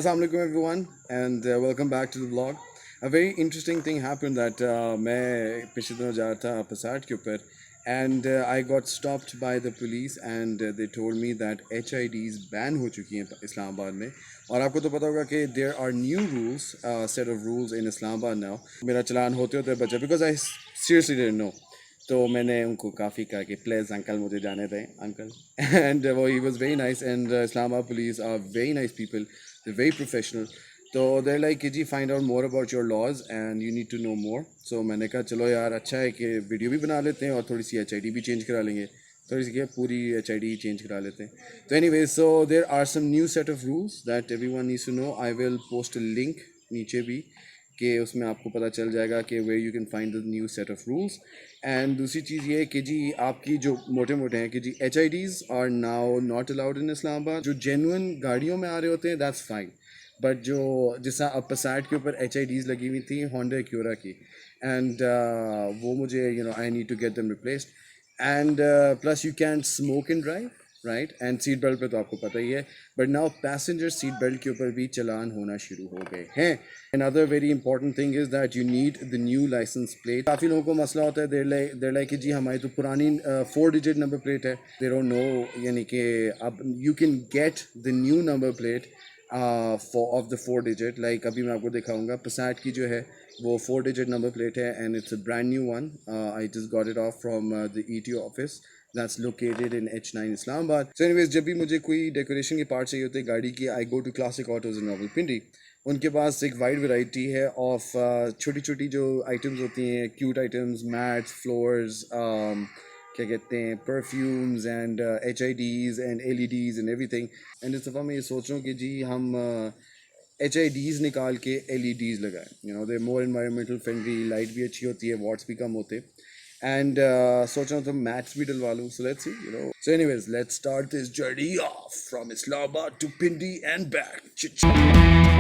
Assalamu alaikum everyone and welcome back to the vlog. A very interesting thing happened that मैं पिछले दिनों जा रहा था Passat के ऊपर and I got stopped by the police and they told me that HIDs ban हो चुकी हैं इस्लामाबाद में और आपको तो पता होगा कि there are new rules, set of rules in Islamabad now. मेरा चलान होते होते बचा because I seriously didn't know. तो मैंने उनको काफ़ी कहा कि प्लीज़ अंकल मुझे जाने दें अंकल एंड वो he was very nice and Islamabad police are very nice people they very professional तो देर लाइक कि जी find out more about your laws and you need to know more so मैंने कहा चलो यार अच्छा है कि वीडियो भी बना लेते हैं और थोड़ी सी HID भी चेंज करा लेंगे थोड़ी सी क्या पूरी HID चेंज करा लेते हैं तो any so there are some new set of rules that every one needs to know I will post a link नीचे भी कि उसमें आपको पता चल जाएगा कि where you can find the new set of rules and दूसरी चीज़ ये है कि जी आपकी जो मोटे मोटे हैं कि जी HIDs are now not allowed in Islamabad जो जेन्युइन गाड़ियों में आ रहे होते हैं दैट्स फाइन बट जो जैसा अब Passat के ऊपर HIDs लगी हुई थी Honda Acura की एंड वो मुझे I need to get them replaced and plus you can smoke and drive right and seat belt पे तो आपको पता ही है but now passenger seat belt के ऊपर भी चलान होना शुरू हो गए हैं another very important thing is that you need the new licence plate काफ़ी लोगों को मसला होता है देर लाइक कि जी हमारी तो पुरानी 4 डिजिट नंबर प्लेट है दे डोंट नो यानी कि अब you can get the new number plate of the 4 digit like अभी मैं आपको दिखाऊंगा Passat की जो है वो 4 डिजिट नंबर प्लेट है and it's a brand new one I just got it of from the ETO office that's located in H9 Islamabad. So anyways जब भी मुझे कोई डेकोरेशन के पार्ट चाहिए होते हैं गाड़ी की आई गो टू क्लासिक ऑटोज़ इन रावलपिंडी उनके पास एक वाइड वैरायटी है ऑफ छोटी छोटी जो आइटम्स होती हैं क्यूट आइटम्स मैट्स फ्लोर्स क्या कहते हैं perfumes and HIDs and LEDs and everything and इस दफ़ा मैं ये सोच रहा हूँ कि जी हम HIDs निकाल के LEDs लगाएं दे मोर इन्वायरमेंटल फ्रेंडली लाइट भी अच्छी होती है वॉट्स भी कम होते and सोच रहा हूँ तो मैट्स भी डलवा लूँ so let's see so anyways let's start this journey off from Islamabad to Pindi and back